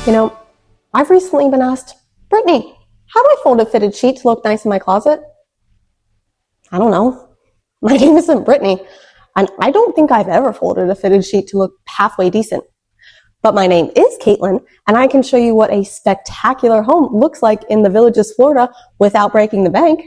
You know, I've recently been asked, Brittany, how do I fold a fitted sheet to look nice in my closet? I don't know. My name isn't Brittany, and I don't think I've ever folded a fitted sheet to look halfway decent. But my name is Caitlin, and I can show you what a spectacular home looks like in the Villages, Florida without breaking the bank.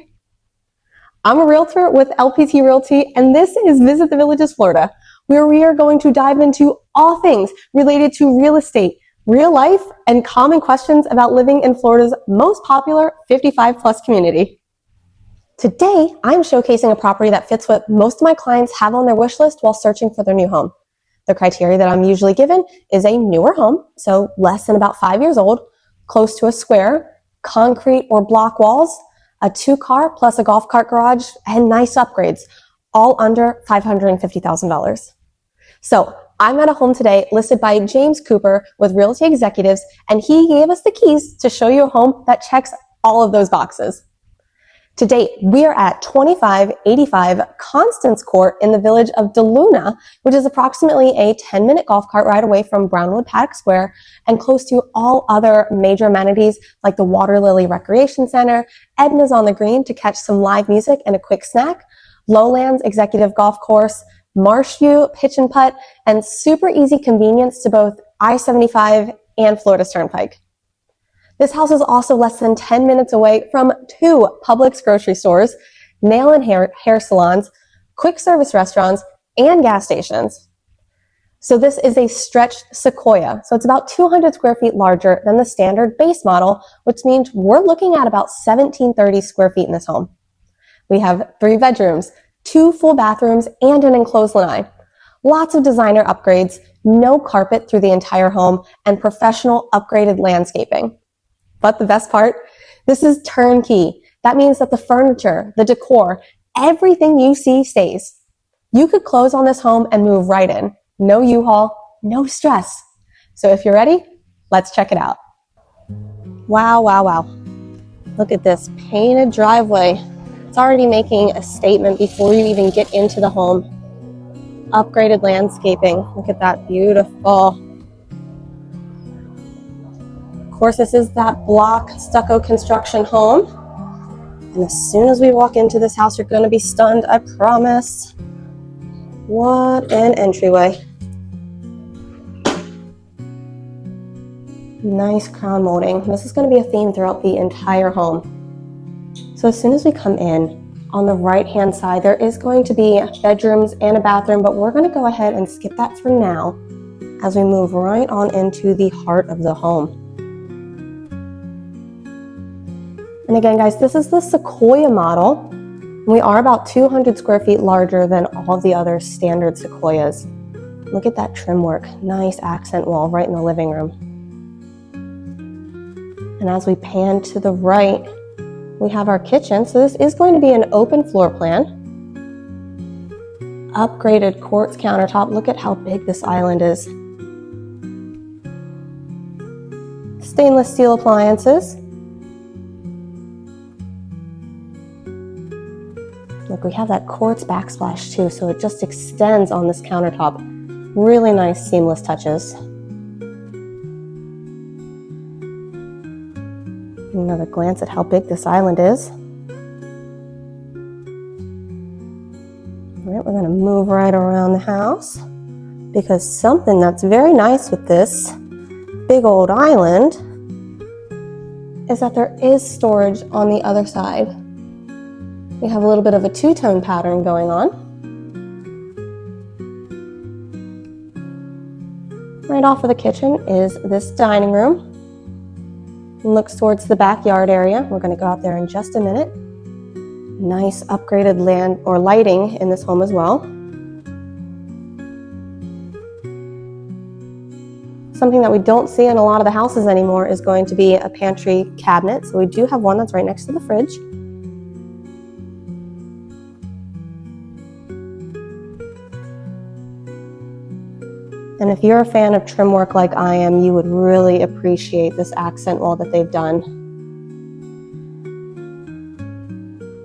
I'm a realtor with LPT Realty, and this is Visit the Villages, Florida, where we are going to dive into all things related to real estate, real life, and common questions about living in Florida's most popular 55-plus community. Today, I'm showcasing a property that fits what most of my clients have on their wish list while searching for their new home. The criteria that I'm usually given is a newer home, so less than about 5 years old, close to a square, concrete or block walls, a 2-car plus a golf cart garage, and nice upgrades, all under $550,000. So I'm at a home today listed by James Cooper with Realty Executives, and he gave us the keys to show you a home that checks all of those boxes. To date, we are at 2585 Constance Court in the Village of DeLuna, which is approximately a 10-minute golf cart ride away from Brownwood Paddock Square and close to all other major amenities like the Water Lily Recreation Center, Edna's on the Green to catch some live music and a quick snack, Lowlands Executive Golf Course, Marshview Pitch and Putt, and super easy convenience to both I-75 and Florida Turnpike. This house is also less than 10 minutes away from 2 Publix grocery stores, nail and hair salons, quick service restaurants, and gas stations. So this is a stretched Sequoia. So it's about 200 square feet larger than the standard base model, which means we're looking at about 1,730 square feet in this home. We have 3 bedrooms, 2 full bathrooms, and an enclosed lanai. Lots of designer upgrades, no carpet through the entire home, and professional upgraded landscaping. But the best part, this is turnkey. That means that the furniture, the decor, everything you see stays. You could close on this home and move right in. No U-Haul, no stress. So if you're ready, let's check it out. Wow, wow, wow. Look at this painted driveway. It's already making a statement before you even get into the home. Upgraded landscaping. Look at that, beautiful. Of course, this is that block stucco construction home. And as soon as we walk into this house, you're going to be stunned, I promise. What an entryway. Nice crown molding. This is going to be a theme throughout the entire home. So as soon as we come in, on the right-hand side, there is going to be bedrooms and a bathroom, but we're going to go ahead and skip that for now as we move right on into the heart of the home. And again, guys, this is the Sequoia model. We are about 200 square feet larger than all the other standard Sequoias. Look at that trim work. Nice accent wall right in the living room. And as we pan to the right, we have our kitchen. So this is going to be an open floor plan. Upgraded quartz countertop. Look at how big this island is. Stainless steel appliances. Look, we have that quartz backsplash too, so it just extends on this countertop. Really nice seamless touches. Another glance at how big this island is. All right, we're going to move right around the house because something that's very nice with this big old island is that there is storage on the other side. We have a little bit of a two-tone pattern going on. Right off of the kitchen is this dining room. Looks towards the backyard area. We're going to go out there in just a minute. Nice upgraded land or lighting in this home as well. Something that we don't see in a lot of the houses anymore is going to be a pantry cabinet. So we do have one that's right next to the fridge. And if you're a fan of trim work like I am, you would really appreciate this accent wall that they've done.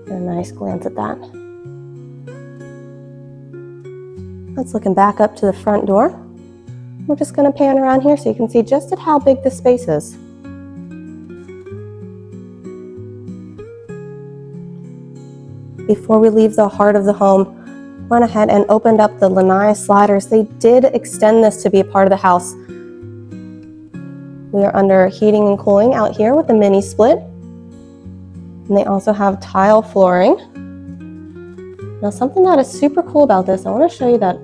A nice glance at that. Let's look back up to the front door. We're just going to pan around here so you can see just at how big this space is. Before we leave the heart of the home, went ahead and opened up the lanai sliders. They did extend this to be a part of the house. We are under heating and cooling out here with a mini split. And they also have tile flooring. Now something that is super cool about this, I want to show you that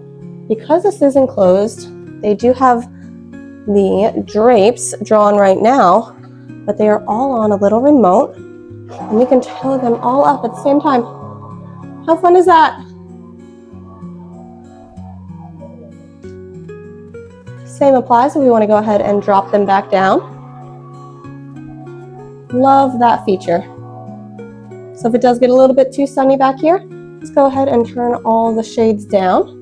because this is enclosed, they do have the drapes drawn right now, but they are all on a little remote, and we can tow them all up at the same time. How fun is that? Same applies if we want to go ahead and drop them back down. Love that feature. So if it does get a little bit too sunny back here, just go ahead and turn all the shades down.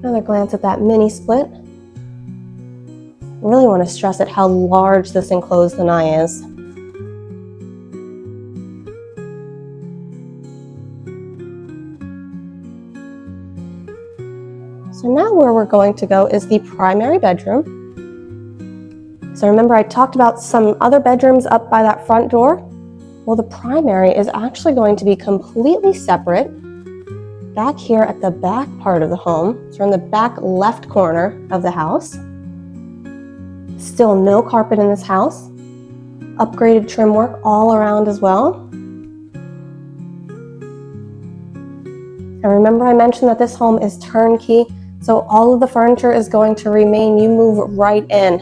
Another glance at that mini split. I really want to stress at how large this enclosed lanai is. So now where we're going to go is the primary bedroom. So remember I talked about some other bedrooms up by that front door? Well, the primary is actually going to be completely separate back here at the back part of the home. So we're in the back left corner of the house. Still no carpet in this house. Upgraded trim work all around as well. And remember I mentioned that this home is turnkey, so all of the furniture is going to remain. You move right in.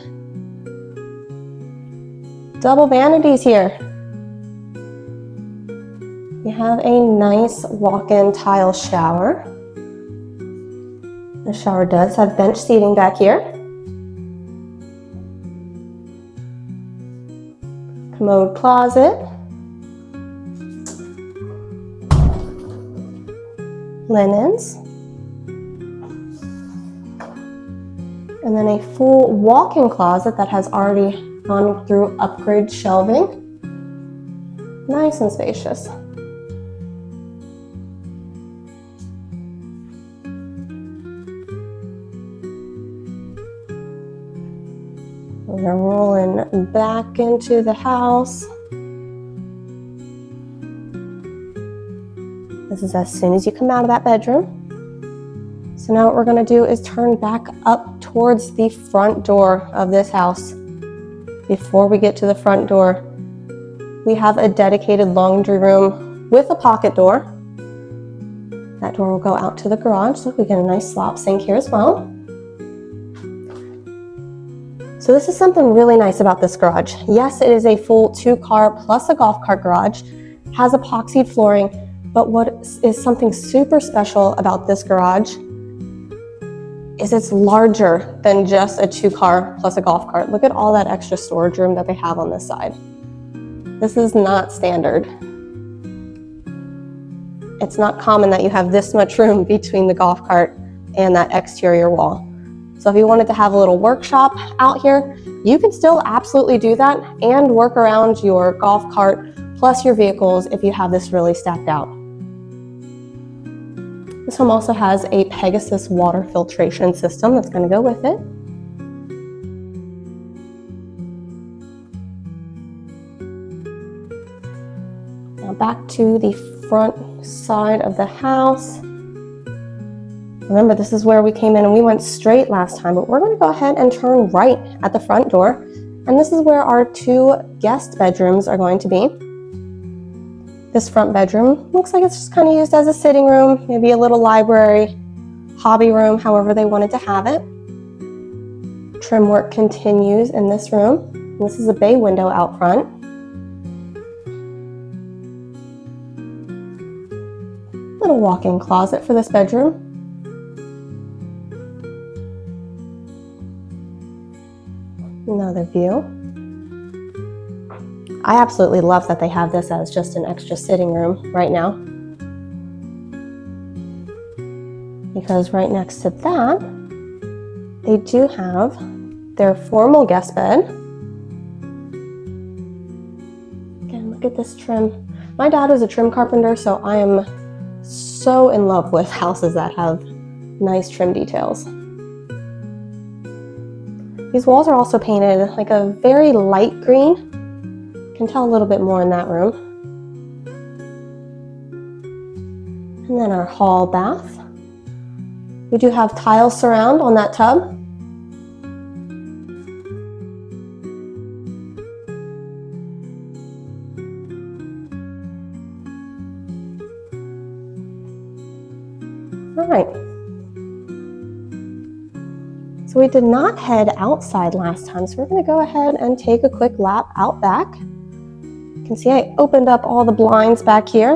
Double vanities here. You have a nice walk-in tile shower. The shower does have bench seating back here. Commode closet. Linens. And then a full walk-in closet that has already gone through upgrade shelving. Nice and spacious. We're rolling back into the house. This is as soon as you come out of that bedroom. So now what we're going to do is turn back up towards the front door of this house. Before we get to the front door, we have a dedicated laundry room with a pocket door. That door will go out to the garage, so we get a nice slop sink here as well. So this is something really nice about this garage. Yes, it is a full 2-car plus a golf cart garage, has epoxied flooring, but what is something super special about this garage is it's larger than just a 2-car plus a golf cart. Look at all that extra storage room that they have on this side. This is not standard. It's not common that you have this much room between the golf cart and that exterior wall. So if you wanted to have a little workshop out here, you can still absolutely do that and work around your golf cart plus your vehicles if you have this really stacked out. This home also has a Pegasus water filtration system that's going to go with it. Now back to the front side of the house. Remember, this is where we came in and we went straight last time, but we're going to go ahead and turn right at the front door. And this is where our 2 guest bedrooms are going to be. This front bedroom looks like it's just kind of used as a sitting room, maybe a little library, hobby room, however they wanted to have it. Trim work continues in this room. This is a bay window out front. Little walk-in closet for this bedroom. Another view. I absolutely love that they have this as just an extra sitting room right now, because right next to that they do have their formal guest bed. Again, look at this trim. My dad is a trim carpenter, so I am so in love with houses that have Nice trim details. These walls are also painted like a very light green. You can tell a little bit more in that room. And then our hall bath. We do have tile surround on that tub. All right. So we did not head outside last time, so we're going to go ahead and take a quick lap out back. You can see I opened up all the blinds back here.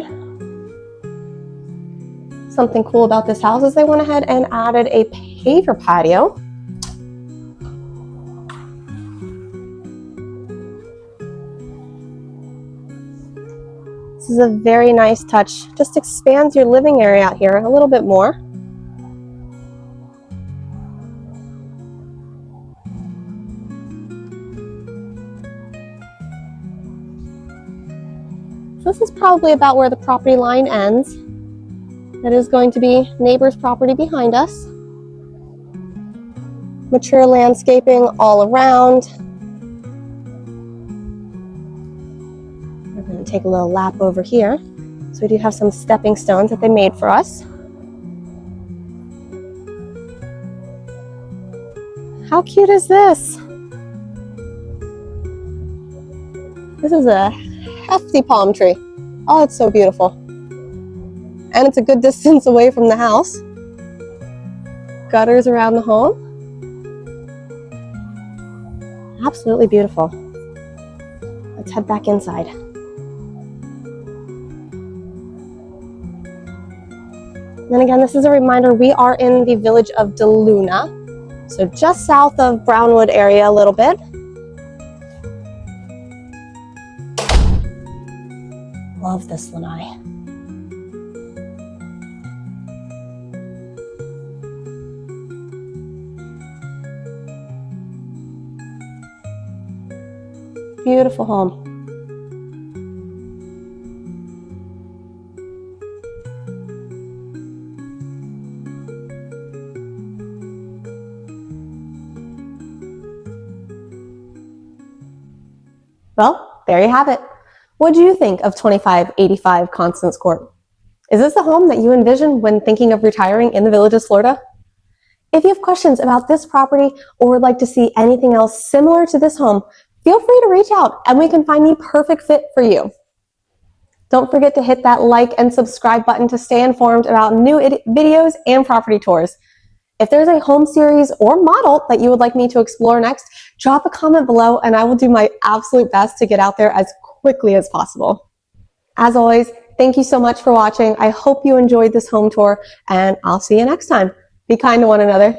Something cool about this house is they went ahead and added a paver patio. This is a very nice touch. Just expands your living area out here a little bit more. This is probably about where the property line ends. That is going to be neighbor's property behind us. Mature landscaping all around. We're going to take a little lap over here. So we do have some stepping stones that they made for us. How cute is this? This is a hefty palm tree. Oh, it's so beautiful. And it's a good distance away from the house. Gutters around the home. Absolutely beautiful. Let's head back inside. Then again, this is a reminder, we are in the Village of DeLuna. So just south of Brownwood area a little bit. Love this lanai. Beautiful home. Well, there you have it. What do you think of 2585 Constance Court? Is this the home that you envision when thinking of retiring in the Villages, Florida? If you have questions about this property or would like to see anything else similar to this home, feel free to reach out and we can find the perfect fit for you. Don't forget to hit that like and subscribe button to stay informed about new videos and property tours. If there's a home series or model that you would like me to explore next, drop a comment below and I will do my absolute best to get out there as quickly as possible. As always, thank you so much for watching. I hope you enjoyed this home tour and I'll see you next time. Be kind to one another.